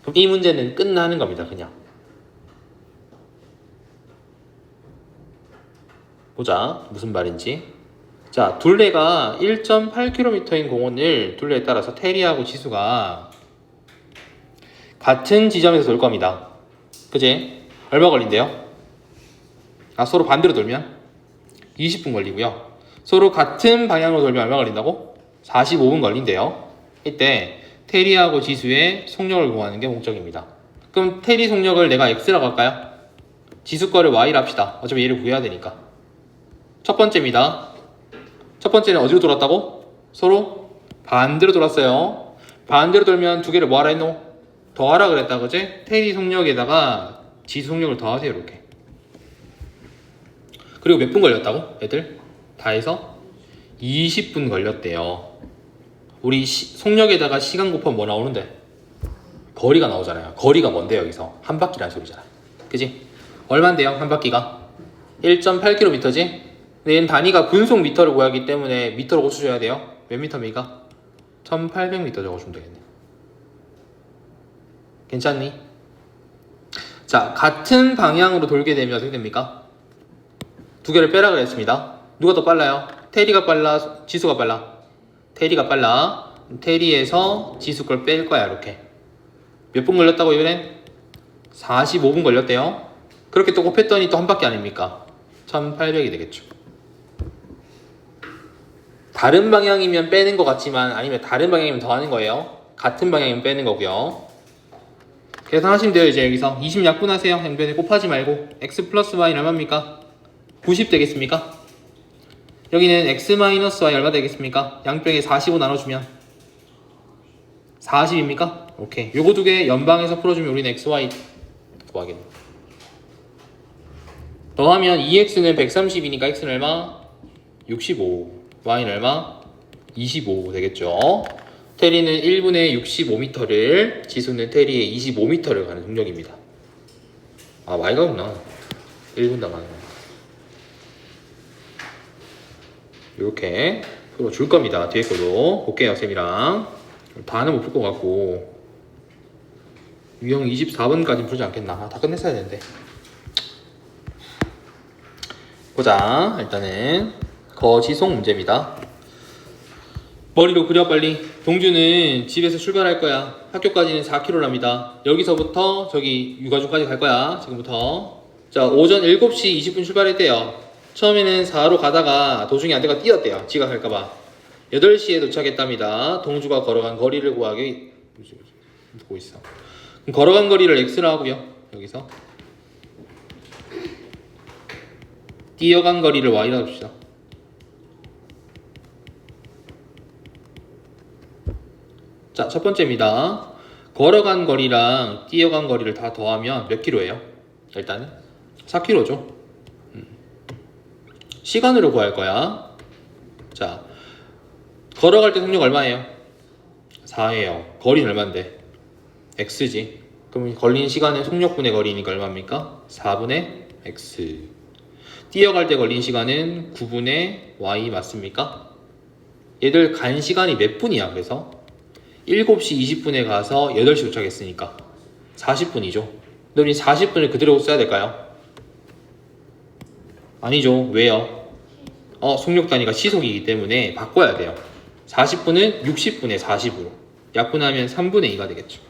그럼 이 문제는 끝나는 겁니다. 그냥 보자 무슨 말인지. 자, 둘레가 1.8km인 공원을 둘레에 따라서 테리하고 지수가 같은 지점에서 돌 겁니다. 그지? 얼마 걸린대요? 서로 반대로 돌면 20분 걸리고요. 서로 같은 방향으로 돌면 얼마 걸린다고? 45분 걸린대요. 이때 테리하고 지수의 속력을 구하는 게 목적입니다. 그럼 테리 속력을 내가 x라고 할까요? 지수 거를 y라 합시다. 어차피 얘를 구해야 되니까. 첫 번째입니다. 첫 번째는 어디로 돌았다고? 서로 반대로 돌았어요. 반대로 돌면 두 개를 뭐하라 했노? 더하라 그랬다. 그지? 테리 속력에다가 지수 속력을 더하세요. 이렇게. 그리고 몇 분 걸렸다고? 애들? 다 해서 20분 걸렸대요. 우리 속력에다가 시간 곱하면 뭐 나오는데? 거리가 나오잖아요. 거리가 뭔데 여기서? 한 바퀴라는 소리잖아. 그지? 얼만데요? 한 바퀴가? 1.8km지? 근데 얘는 단위가 분속 미터를 구하기 때문에 미터로 고쳐줘야 돼요. 몇 미터입니까? 1800m 적어주면 되겠네. 괜찮니? 자, 같은 방향으로 돌게 되면 어떻게 됩니까? 두 개를 빼라 그랬습니다. 누가 더 빨라요? 테리가 빨라? 지수가 빨라? 테리가 빨라. 테리에서 지수 걸 뺄 거야. 이렇게. 몇 분 걸렸다고 이번엔? 45분 걸렸대요. 그렇게 또 곱했더니 또 한 바퀴 아닙니까? 1800이 되겠죠. 다른 방향이면 빼는 것 같지만 아니면 다른 방향이면 더하는 거예요. 같은 방향이면 빼는 거고요. 계산하시면 돼요. 이제 여기서 20 약분하세요. 양변에 곱하지 말고. x 플러스 y는 얼마입니까? 90 되겠습니까? 여기는 x 마이너스 y 얼마 되겠습니까? 양변에 45 나눠주면 40입니까? 오케이. 요거 두 개 연방해서 풀어주면 우리는 x, y 구하겠네. 더하면 2x는 130이니까 x는 얼마? 65. y는 얼마? 25 되겠죠. 테리는 1분에 65m를, 지수는 테리에 25m를 가는 속력입니다. y가 없나? 1분당 가는 거. 이렇게 풀어줄 겁니다. 뒤에 거도 볼게요. 쌤이랑 다는 못 풀 것 같고 유형 24번까지는 풀지 않겠나. 다 끝냈어야 되는데. 보자. 일단은 거지송 문제입니다. 머리로 그려 빨리. 동주는 집에서 출발할 거야. 학교까지는 4km랍니다. 여기서부터 저기 유가중까지 갈 거야. 지금부터. 자, 오전 7시 20분 출발했대요. 처음에는 4로 가다가 도중에 안 돼가 뛰었대요. 지각할까봐. 8시에 도착했답니다. 동주가 걸어간 거리를 구하기. 보고 있어. 그럼 걸어간 거리를 x라 하고요. 여기서 뛰어간 거리를 y라 합시다. 자, 첫 번째입니다. 걸어간 거리랑 뛰어간 거리를 다 더하면 몇 킬로예요? 일단은 4킬로죠. 시간으로 구할 거야. 자, 걸어갈 때 속력 얼마예요? 4예요. 거리는 얼마인데? x지. 그럼 걸린 시간은 속력분의 거리니까 얼마입니까? 4분의 x. 뛰어갈 때 걸린 시간은 9분의 y 맞습니까? 얘들 간 시간이 몇 분이야? 그래서 7시 20분에 가서 8시 도착했으니까 40분이죠. 근데 우리 40분을 그대로 써야 될까요? 아니죠. 왜요? 속력 단위가 시속이기 때문에 바꿔야 돼요. 40분은 60분의 40으로 약분하면 3분의 2가 되겠죠.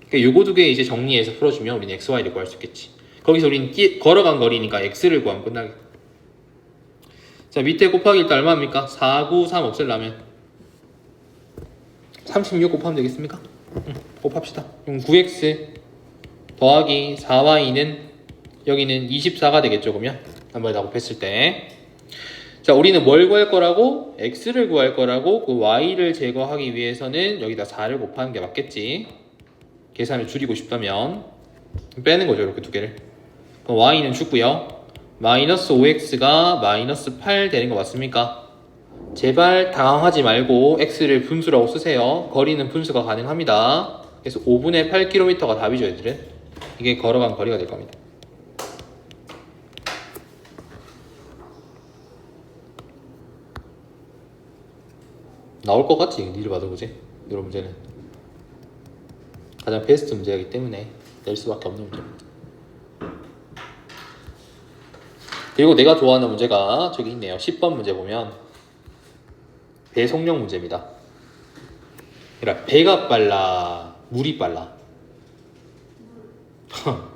그러니까 요거 두 개 이제 정리해서 풀어주면 우리는 x, y를 구할 수 있겠지. 거기서 우리는 걸어간 거리니까 x를 구하면 끝나겠다. 자, 밑에 곱하기 일단 얼마입니까? 4, 9, 3 없애려면 36 곱하면 되겠습니까? 곱합시다. 그럼 9x 더하기 4y는 여기는 24가 되겠죠. 그러면 한 번에 다 곱했을 때. 자, 우리는 뭘 구할 거라고? x를 구할 거라고. 그 y를 제거하기 위해서는 여기다 4를 곱하는 게 맞겠지. 계산을 줄이고 싶다면 빼는 거죠. 이렇게 두 개를. 그럼 y는 죽고요. 마이너스 5x가 마이너스 8 되는 거 맞습니까? 제발 당황하지 말고 x를 분수라고 쓰세요. 거리는 분수가 가능합니다. 그래서 5분의 8km가 답이죠. 얘들은 이게 걸어간 거리가 될 겁니다. 나올 것 같지? 니를 봐도 그지? 이런 문제는 가장 베스트 문제이기 때문에 낼 수밖에 없는 문제입니다. 그리고 내가 좋아하는 문제가 저기 있네요. 10번 문제 보면 배속력 문제입니다. 그러니까 배가 빨라, 물이 빨라.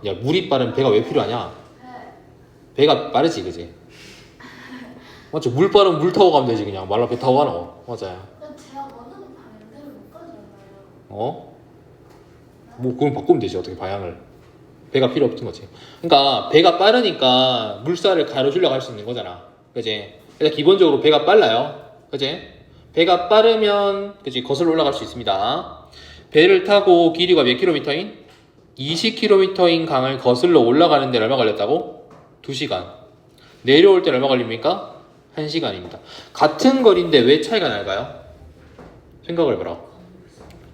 야, 물이 빠르면 배가 왜 필요하냐? 배가 빠르지, 그지? 맞죠? 물 빠르면 물 타고 가면 되지. 그냥 말라 배 타고 가노. 맞아요. 제가 원하는 방향대로 못 가잖아요. 뭐 그건 바꾸면 되지. 어떻게 방향을. 배가 필요 없던 거지. 그러니까 배가 빠르니까 물살을 가로주려고 할 수 있는 거잖아. 그지? 일단 기본적으로 배가 빨라요. 그지? 배가 빠르면 그지? 거슬러 올라갈 수 있습니다. 배를 타고 길이가 몇 킬로미터인? 20km인 강을 거슬러 올라가는 데 얼마 걸렸다고? 2시간. 내려올 때 얼마 걸립니까? 1시간입니다. 같은 거리인데 왜 차이가 날까요? 생각을 해봐라.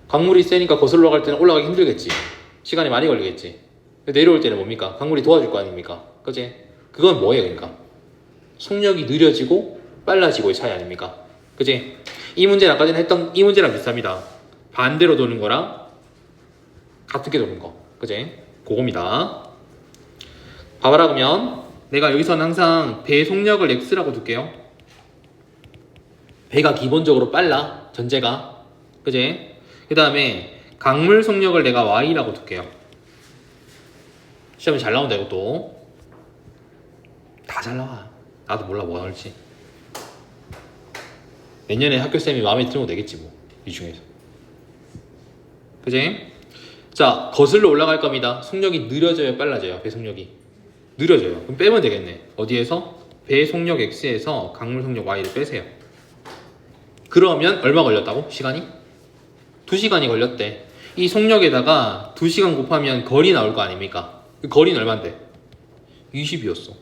강물이 세니까 거슬러 갈 때는 올라가기 힘들겠지. 시간이 많이 걸리겠지. 내려올 때는 뭡니까? 강물이 도와줄 거 아닙니까? 그치? 그건 뭐예요, 그러니까? 속력이 느려지고 빨라지고의 차이 아닙니까? 그치? 이 문제는 아까 전에 했던 이 문제랑 비슷합니다. 반대로 도는 거랑 같은 게 도는 거. 그치? 그겁니다. 봐봐라, 그러면 내가 여기서는 항상 배 속력을 x라고 둘게요. 배가 기본적으로 빨라, 전제가. 그치? 그 다음에 강물 속력을 내가 y라고 둘게요. 시험이 잘 나온다. 이것도 다 잘 나와. 나도 몰라 뭐가 나올지. 내년에 학교쌤이 마음에 들면 되겠지 뭐. 이 중에서. 그치? 자, 거슬러 올라갈 겁니다. 속력이 느려져요, 빨라져요? 배 속력이 느려져요. 그럼 빼면 되겠네. 어디에서? 배 속력 x에서 강물 속력 y를 빼세요. 그러면 얼마 걸렸다고? 시간이? 2시간이 걸렸대. 이 속력에다가 2시간 곱하면 거리 나올 거 아닙니까? 그 거리는 얼만데? 20이었어.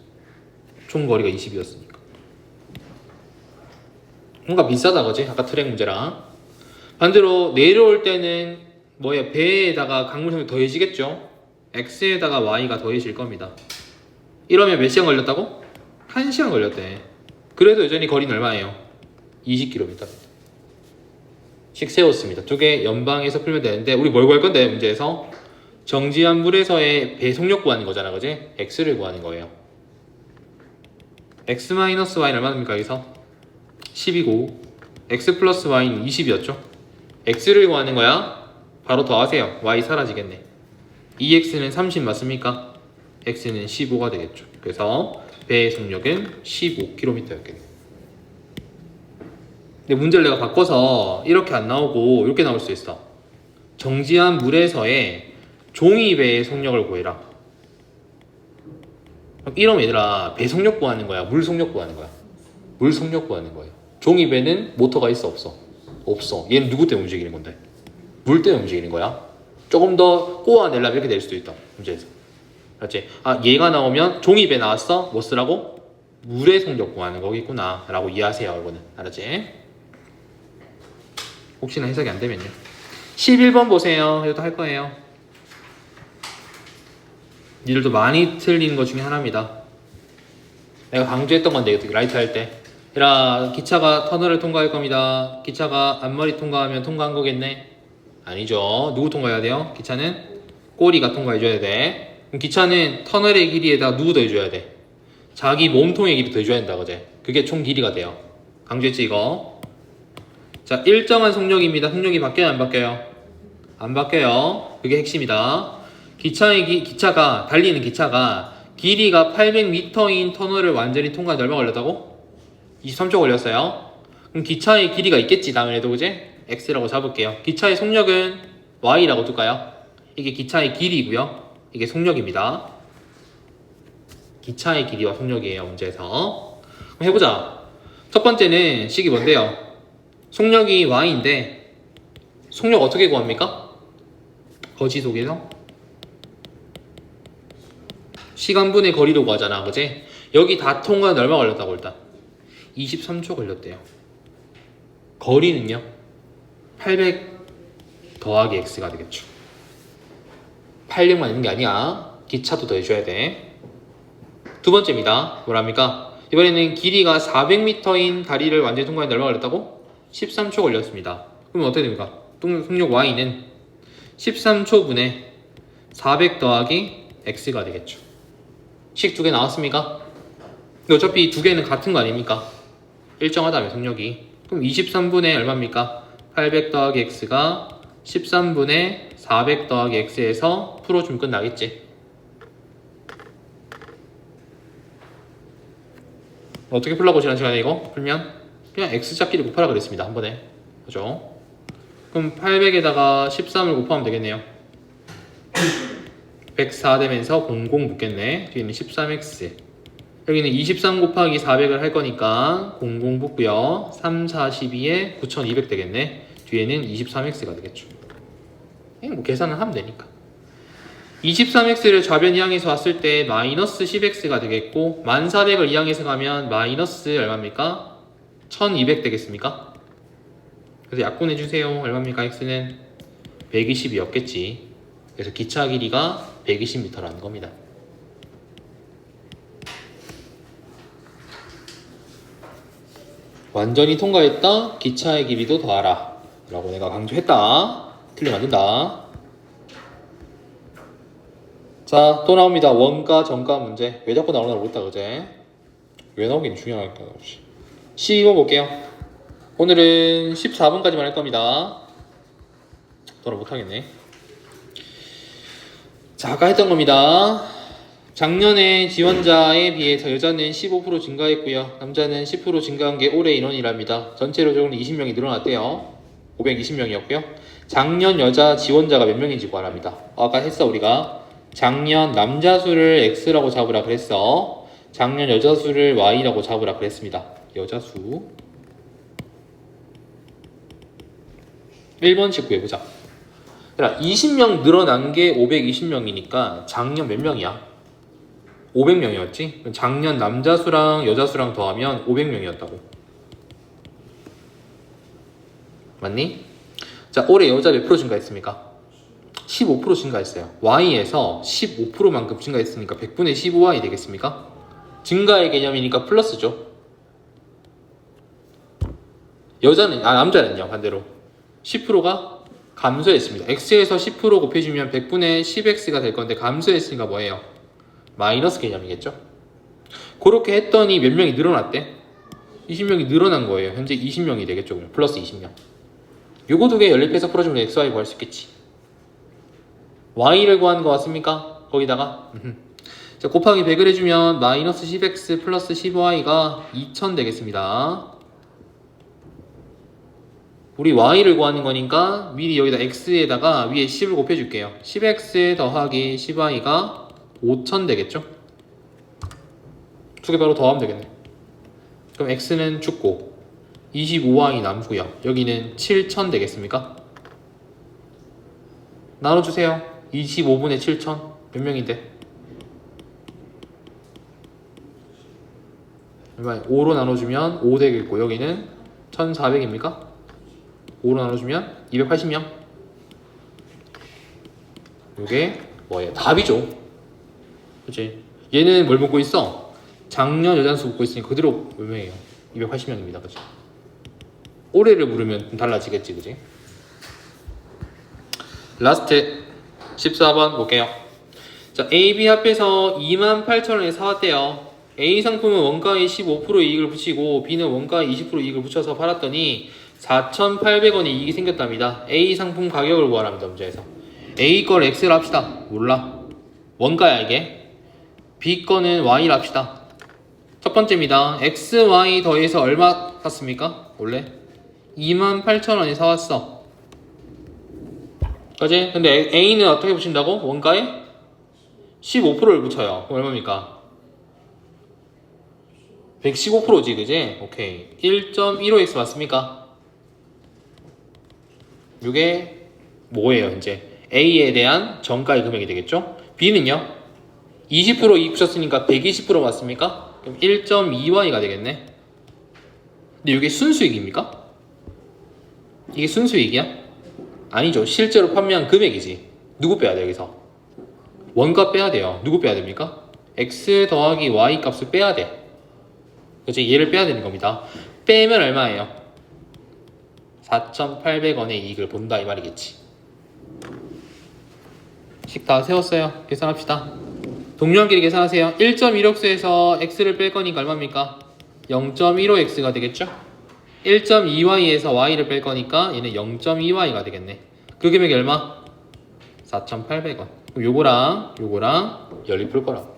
총 거리가 20이었으니까. 뭔가 비싸다, 그지? 아까 트랙 문제랑. 반대로 내려올 때는 뭐야? 배에다가 강물 속력 더해지겠죠? x에다가 y가 더해질 겁니다. 이러면 몇 시간 걸렸다고? 1시간 걸렸대. 그래도 여전히 거리는 얼마예요? 20km 씩 세웠습니다. 두 개 연방에서 풀면 되는데 우리 뭘 구할 건데 문제에서 정지한 물에서의 배속력 구하는 거잖아, 그지? x를 구하는 거예요. x-y는 얼마 됩니까 여기서? 10이고 x 플러스 y는 20이었죠. x를 구하는 거야. 바로 더하세요. y 사라지겠네. 2x는 30 맞습니까? x는 15가 되겠죠. 그래서 배의 속력은 15km였겠네. 근데 문제를 내가 바꿔서 이렇게 안 나오고 이렇게 나올 수 있어. 정지한 물에서의 종이배의 속력을 구해라. 이러면 얘들아 배 속력 구하는 거야? 물 속력 구하는 거야? 물 속력 구하는 거예요. 종이배는 모터가 있어 없어? 없어. 얘는 누구 때문에 움직이는 건데? 물 때문에 움직이는 거야. 조금 더 꼬아내려면 이렇게 될 수도 있다. 문제에서. 알았지? 아 얘가 나오면 종이배 나왔어? 뭐 쓰라고? 물의 속력 구하는 거겠구나 라고 이해하세요. 이거는. 알았지? 혹시나 해석이 안 되면요. 11번 보세요. 이것도 할 거예요. 니들도 많이 틀리는 것 중에 하나입니다. 내가 강조했던 건데 라이트 할 때 얘라 기차가 터널을 통과할 겁니다. 기차가 앞머리 통과하면 통과한 거겠네? 아니죠. 누구 통과해야 돼요? 기차는 꼬리가 통과해줘야 돼. 그럼 기차는 터널의 길이에다 누구 더해줘야 돼? 자기 몸통의 길이 더해줘야 된다, 그제? 그게 총 길이가 돼요. 강조했지 이거? 자, 일정한 속력입니다. 속력이 바뀌어요 안 바뀌어요? 안 바뀌어요. 그게 핵심이다. 기차가 달리는 기차가 길이가 800m인 터널을 완전히 통과하는데 얼마 걸렸다고? 23초 걸렸어요. 그럼 기차의 길이가 있겠지 다음에도, 그제? x라고 잡을게요. 기차의 속력은 y라고 둘까요? 이게 기차의 길이고요. 이게 속력입니다. 기차의 길이와 속력이에요 문제에서. 그럼 해보자. 첫 번째는 식이 뭔데요? 속력이 y인데 속력 어떻게 구합니까? 거지 속에서 시간분의 거리로 구하잖아, 그지? 여기 다 통과하는데 얼마 걸렸다고 일단? 23초 걸렸대요. 거리는요? 800 더하기 x가 되겠죠. 800만 있는 게 아니야. 기차도 더해줘야 돼. 두 번째입니다. 뭐랍니까? 이번에는 길이가 400m인 다리를 완전히 통과하는데 얼마 걸렸다고? 13초 걸렸습니다. 그럼 어떻게 됩니까? 속력 y는 13초분의 400 더하기 x가 되겠죠. 식 두 개 나왔습니까? 어차피 두 개는 같은 거 아닙니까? 일정하다며 속력이. 그럼 23분의 얼마입니까? 800 더하기 x가 13분의 400 더하기 x에서 풀어주면 끝나겠지. 어떻게 풀라고 지난 시간에 이거? 풀면 그냥 x자끼리 곱하라 그랬습니다. 한 번에. 그죠? 그럼 800에다가 13을 곱하면 되겠네요. 104 되면서 00 붙겠네. 뒤에는 13x. 여기는 23 곱하기 400을 할 거니까 00 붙고요. 3, 42에 9200 되겠네. 뒤에는 23x가 되겠죠. 뭐 계산을 하면 되니까. 23x를 좌변 이항에서 왔을 때 마이너스 10x가 되겠고 1400을 이항에서 가면 마이너스 얼마입니까? 1200 되겠습니까? 그래서 약분해주세요. 얼마입니까? x는 120이었겠지. 그래서 기차 길이가 120m라는 겁니다. 완전히 통과했다. 기차의 길이도 더하라 라고 내가 강조했다. 틀리면 안 된다. 자, 또 나옵니다. 원가 정가 문제. 왜 자꾸 나오나 모르겠다, 그제? 왜 나오긴 중요하니까. 12번 볼게요. 오늘은 14번까지만 할 겁니다. 돌아 못하겠네. 자, 아까 했던 겁니다. 작년에 지원자에 비해서 여자는 15% 증가했고요. 남자는 10% 증가한 게 올해 인원이랍니다. 전체적으로 20명이 늘어났대요. 520명이었고요. 작년 여자 지원자가 몇 명인지 구하랍니다. 아까 했어 우리가. 작년 남자 수를 x라고 잡으라 그랬어. 작년 여자 수를 y라고 잡으라 그랬습니다. 여자 수 1번씩 구해보자. 20명 늘어난 게 520명이니까 작년 몇 명이야? 500명이었지? 작년 남자 수랑 여자 수랑 더하면 500명이었다고. 맞니? 자, 올해 여자 몇 프로 증가했습니까? 15% 증가했어요. Y에서 15%만큼 증가했으니까 100분의 15Y 되겠습니까? 증가의 개념이니까 플러스죠. 남자는요 반대로 10%가 감소했습니다. x에서 10% 곱해주면 100분의 10x가 될 건데 감소했으니까 뭐예요? 마이너스 개념이겠죠? 그렇게 했더니 몇 명이 늘어났대? 20명이 늘어난 거예요. 현재 20명이 되겠죠. 그럼 플러스 20명. 요거 두 개 연립해서 풀어주면 xy 구할 수 있겠지. y를 구하는 거 같습니까? 거기다가 자, 곱하기 100을 해주면 마이너스 10x 플러스 15y가 2000 되겠습니다. 우리 y를 구하는 거니까 미리 여기다 x에다가 위에 10을 곱해줄게요. 10x 더하기 10y가 5000 되겠죠? 두 개 바로 더하면 되겠네. 그럼 x는 죽고 25y 남고요. 여기는 7000 되겠습니까? 나눠주세요. 25분의 7000 몇 명인데? 얼마예요? 5로 나눠주면 5 되겠고 여기는 1400입니까? 5로 나눠주면 280명. 이게 뭐예요? 답이죠. 그치? 얘는 뭘 먹고 있어? 작년 여장수 먹고 있으니까 그대로 몇 명이에요? 280명입니다. 그치? 올해를 물으면 좀 달라지겠지. 그치? 라스트 14번 볼게요. 자, A, B 합해서 28,000원에 사왔대요. A 상품은 원가에 15% 이익을 붙이고 B는 원가에 20% 이익을 붙여서 팔았더니 4,800원의 이익이 생겼답니다. A 상품 가격을 구하랍니다. 문제에서 A 걸 X를 합시다. 몰라. 원가야 이게. B 거는 Y를 합시다. 첫 번째입니다. X, Y 더해서 얼마 샀습니까? 원래 28,000원에 사왔어. 그치? 근데 A는 어떻게 붙인다고? 원가에 15%를 붙여요. 그럼 얼마입니까? 115%지, 그지? 오케이. 1.15x 맞습니까? 이게 뭐예요, 현재? A에 대한 정가의 금액이 되겠죠? B는요? 20% 이익 붙였으니까 120% 맞습니까? 그럼 1.2y가 되겠네. 근데 이게 순수익입니까? 이게 순수익이야? 아니죠. 실제로 판매한 금액이지. 누구 빼야 돼, 여기서? 원가 빼야 돼요. 누구 빼야 됩니까? x 더하기 y 값을 빼야 돼. 그치? 얘를 빼야 되는 겁니다. 빼면 얼마예요? 4,800원의 이익을 본다 이 말이겠지. 식 다 세웠어요. 계산합시다. 동료한끼리 계산하세요. 1.16에서 x를 뺄 거니까 얼마입니까? 0.15x가 되겠죠? 1.2y에서 y를 뺄 거니까 얘는 0.2y가 되겠네. 그 금액이 얼마? 4,800원. 그럼 요거랑 연립 풀 거라고.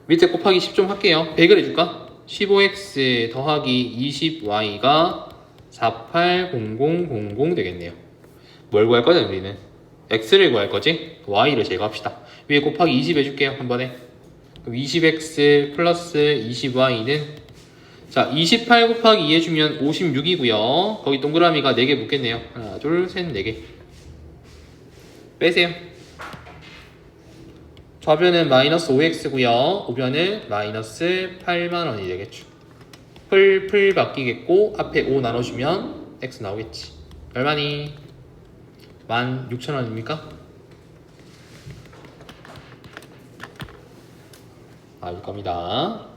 밑에 곱하기 10 좀 할게요. 100을 해줄까? 15x 더하기 20y가 480000 되겠네요. 뭘 구할 거냐 우리는? x를 구할 거지? y를 제거합시다. 위에 곱하기 20 해줄게요. 한 번에. 그럼 20x 플러스 20y는 자, 28 곱하기 2 해주면 56이고요. 거기 동그라미가 4개 붙겠네요. 하나, 둘, 셋, 4개. 빼세요. 좌변은 마이너스 5x고요. 우변은 마이너스 8만원이 되겠죠. 풀 바뀌겠고 앞에 5 나눠주면 x 나오겠지. 얼마니? 16,000원입니까? 아, 일 겁니다.